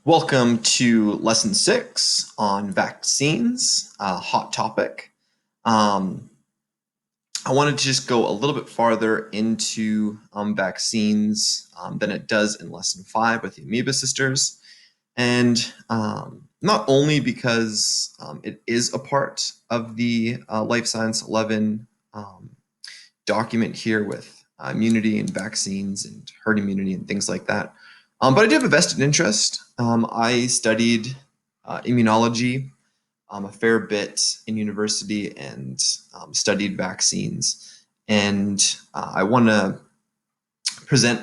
Welcome to lesson 6 on vaccines, a hot topic. Um, I wanted to just go a little bit farther into vaccines than it does in lesson 5 with the amoeba sisters. And not only because it is a part of the Life Science 11 document here with immunity and vaccines and herd immunity and things like that. But I do have a vested interest. I studied immunology a fair bit in university and studied vaccines. And I want to present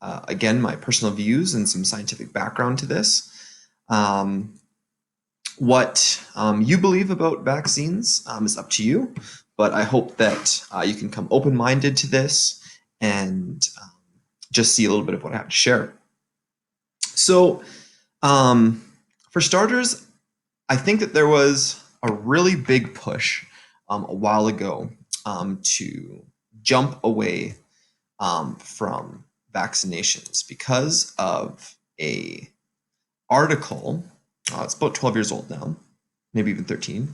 again, my personal views and some scientific background to this. Um, what you believe about vaccines is up to you, but I hope that you can come open-minded to this and just see a little bit of what I have to share. So, for starters, I think that there was a really big push a while ago to jump away from vaccinations because of a article. It's about 12 years old now, maybe even 13,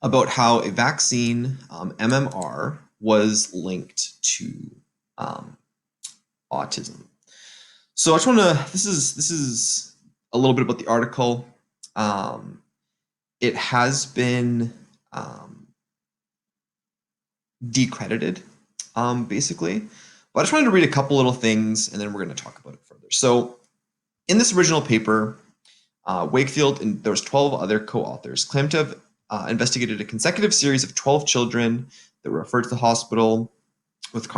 about how a vaccine, MMR, was linked to autism. So I just want to. This is a little bit about the article. Um, it has been decredited, basically. But I just wanted to read a couple little things, and then we're going to talk about it further. So in this original paper, Wakefield and there was 12 other co-authors claimed to have investigated a consecutive series of 12 children that were referred to the hospital with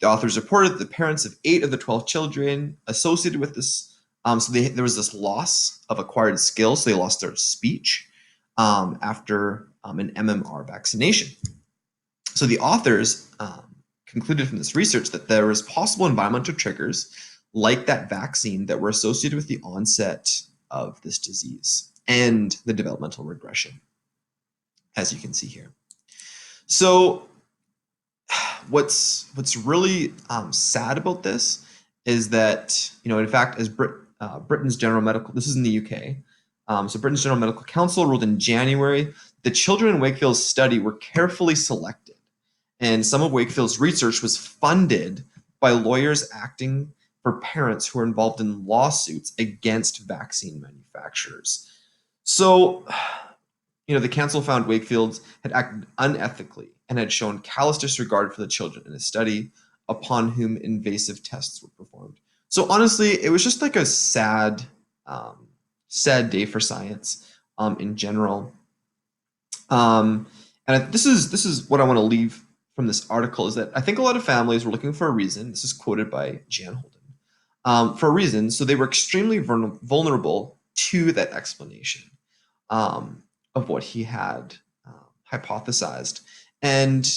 the authors reported that the parents of 8 of the 12 children associated with this, there was this loss of acquired skills, so they lost their speech after an MMR vaccination. So the authors concluded from this research that there was possible environmental triggers like that vaccine that were associated with the onset of this disease and the developmental regression, as you can see here. So what's really sad about this is that, in fact, as Britain's General Medical, this is in the UK, so Britain's General Medical Council ruled in January, the children in Wakefield's study were carefully selected, and some of Wakefield's research was funded by lawyers acting for parents who were involved in lawsuits against vaccine manufacturers. So, the council found Wakefield had acted unethically and had shown callous disregard for the children in the study upon whom invasive tests were performed. So honestly, it was just like a sad day for science in general. And this is what I want to leave from this article is that I think a lot of families were looking for a reason. This is quoted by Jan Holden. For a reason, so they were extremely vulnerable to that explanation of what he had hypothesized. And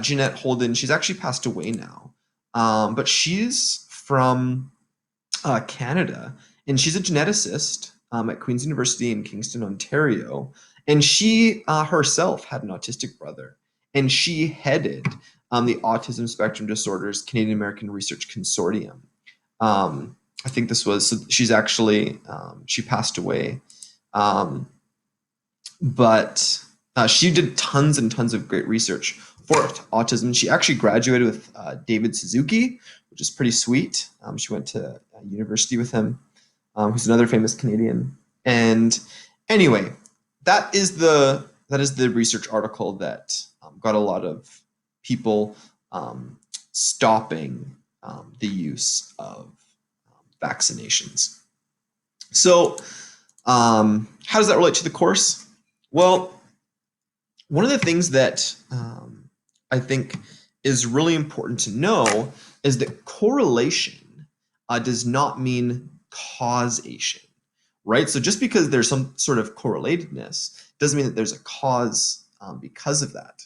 Jeanette Holden, she's actually passed away now, but she's from Canada, and she's a geneticist at Queen's University in Kingston, Ontario. And she herself had an autistic brother, and she headed the Autism Spectrum Disorders Canadian American Research Consortium. I think this was, so she's actually, she passed away. But she did tons and tons of great research for autism. She actually graduated with David Suzuki, which is pretty sweet. She went to university with him, who's another famous Canadian. And anyway, that is the research article that got a lot of people stopping the use of vaccinations. So how does that relate to the course? Well, one of the things that I think is really important to know is that correlation does not mean causation, right? So just because there's some sort of correlatedness doesn't mean that there's a cause because of that.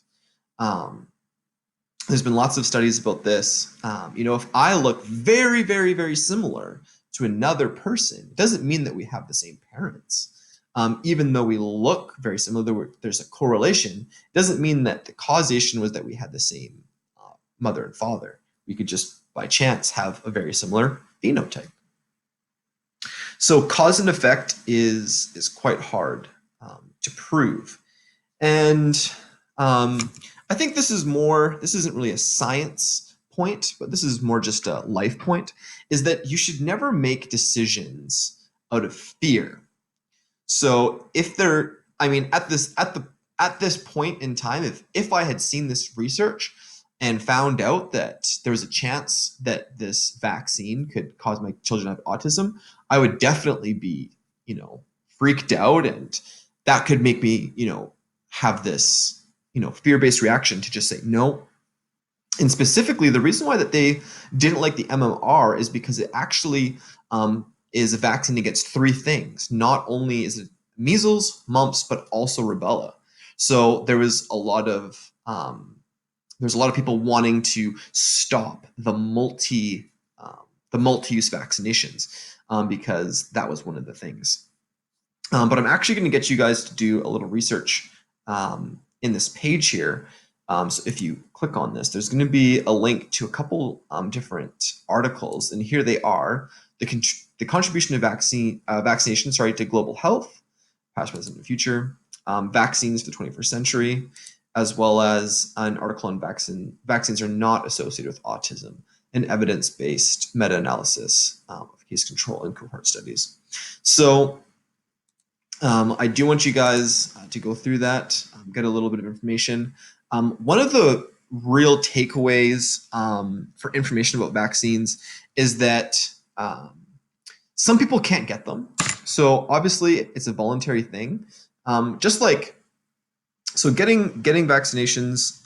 There's been lots of studies about this. If I look very, very, very similar to another person, it doesn't mean that we have the same parents. Even though we look very similar, there's a correlation. It doesn't mean that the causation was that we had the same mother and father. We could just, by chance, have a very similar phenotype. So cause and effect is quite hard to prove. And I think this isn't really a science point, but this is more just a life point, is that you should never make decisions out of fear. So if there, I mean, at this point in time, if I had seen this research and found out that there was a chance that this vaccine could cause my children to have autism, I would definitely be, freaked out, and that could make me, have this, fear-based reaction to just say no. And specifically, the reason why that they didn't like the MMR is because it actually is a vaccine against three things. Not only is it measles, mumps, but also rubella. So there's a lot of people wanting to stop the multi-use vaccinations because that was one of the things. But I'm actually going to get you guys to do a little research in this page here. So if you click on this, there's going to be a link to a couple different articles, and here they are: the contribution of vaccination, to global health, past, present, and future, vaccines for the 21st century, as well as an article on vaccines are not associated with autism, an evidence-based meta-analysis of case control and cohort studies. So I do want you guys to go through that, get a little bit of information. One of the real takeaways for information about vaccines is that some people can't get them. So obviously it's a voluntary thing. So getting vaccinations,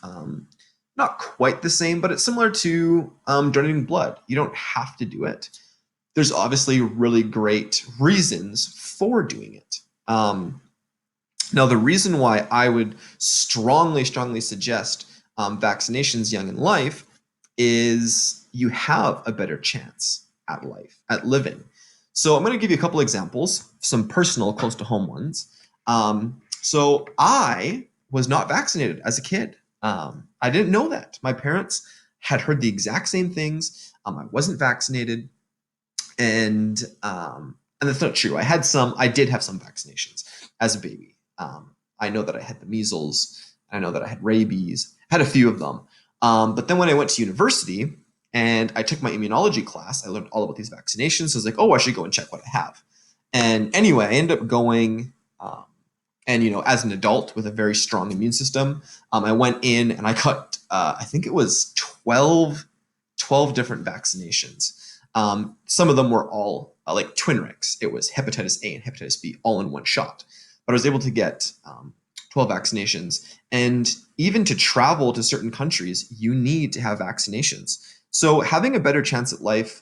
not quite the same, but it's similar to donating blood. You don't have to do it. There's obviously really great reasons for doing it. Now, the reason why I would strongly suggest vaccinations young in life is you have a better chance at living. So I'm going to give you a couple examples, some personal, close to home ones. So I was not vaccinated as a kid. I didn't know that. My parents had heard the exact same things. I wasn't vaccinated, and that's not true. I did have some vaccinations as a baby. I know that I had the measles. I know that I had rabies. Had a few of them. But then when I went to university and I took my immunology class, I learned all about these vaccinations. So I was like, oh, I should go and check what I have. And anyway, I ended up going, and as an adult with a very strong immune system, I went in and I got, I think it was 12 different vaccinations. Some of them were all like Twinrix. It was hepatitis A and hepatitis B all in one shot. But I was able to get 12 vaccinations. And even to travel to certain countries, you need to have vaccinations. So having a better chance at life,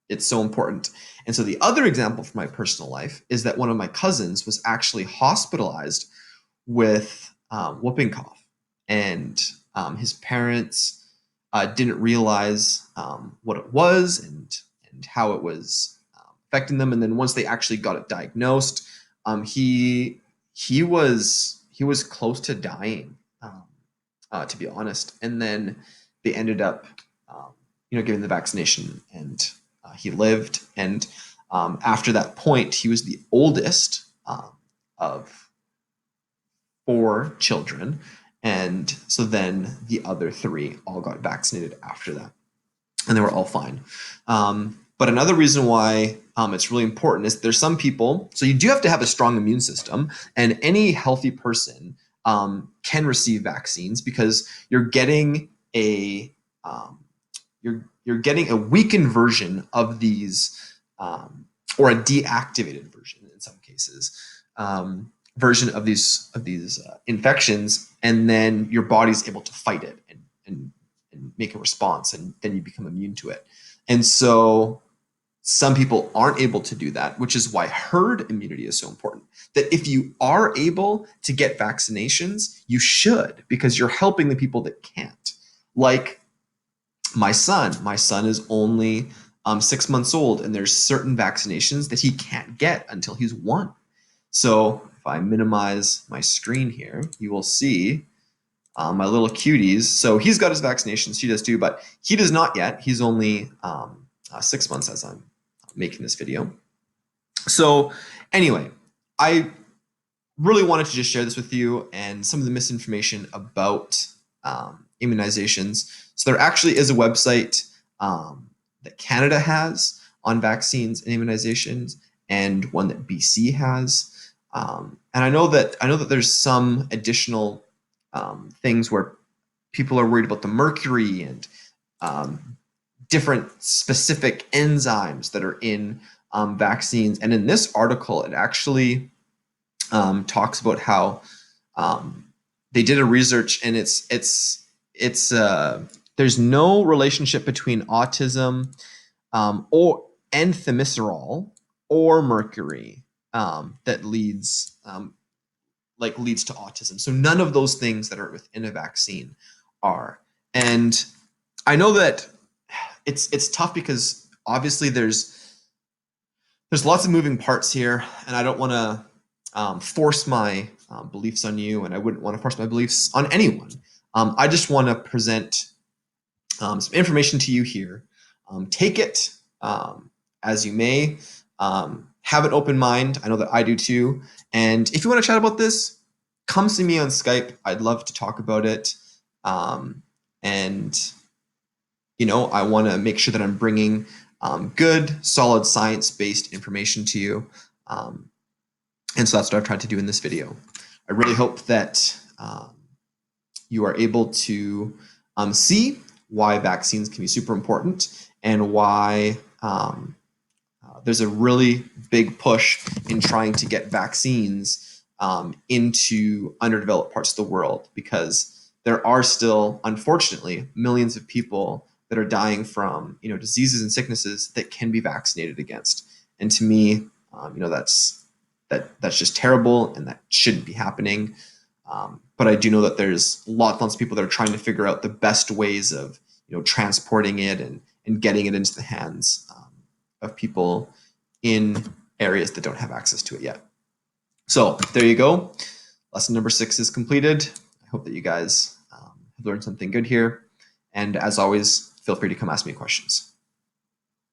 it's so important. And so the other example from my personal life is that one of my cousins was actually hospitalized with whooping cough. And his parents didn't realize what it was and how it was affecting them. And then once they actually got it diagnosed, he was close to dying, to be honest. And then they ended up, giving the vaccination, and he lived. And after that point, he was the oldest of 4 children. And so then the other 3 all got vaccinated after that, and they were all fine. But another reason why it's really important is there's some people, so you do have to have a strong immune system, and any healthy person can receive vaccines because you're getting a you're getting a weakened version of these, or a deactivated version in some cases, version of these infections, and then your body's able to fight it and make a response, and then you become immune to it. And so some people aren't able to do that, which is why herd immunity is so important. That if you are able to get vaccinations, you should, because you're helping the people that can't. Like my son is only 6 months old, and there's certain vaccinations that he can't get until he's 1. So if I minimize my screen here, you will see my little cuties. So he's got his vaccinations, she does too, but he does not yet. He's only 6 months as I'm making this video. So anyway, I really wanted to just share this with you and some of the misinformation about immunizations. So there actually is a website that Canada has on vaccines and immunizations, and one that BC has. And I know that there's some additional things where people are worried about the mercury and different specific enzymes that are in vaccines. And in this article, it actually talks about how they did a research, and there's no relationship between autism or and thimerosal or mercury that leads to autism. So none of those things that are within a vaccine are. And I know that it's tough because obviously there's lots of moving parts here, and I don't want to force my beliefs on you, and I wouldn't want to force my beliefs on anyone. I just want to present some information to you here. Take it as you may. Have an open mind. I know that I do too. And if you want to chat about this, come see me on Skype. I'd love to talk about it. And I want to make sure that I'm bringing good, solid, science-based information to you. And so that's what I've tried to do in this video. I really hope that you are able to see why vaccines can be super important, and why there's a really big push in trying to get vaccines into underdeveloped parts of the world, because there are still, unfortunately, millions of people that are dying from diseases and sicknesses that can be vaccinated against. And to me, that's just terrible, and that shouldn't be happening. But I do know that there's lots of people that are trying to figure out the best ways of transporting it and getting it into the hands of people in areas that don't have access to it yet. So there you go. Lesson number 6 is completed. I hope that you guys have learned something good here. And as always, feel free to come ask me questions.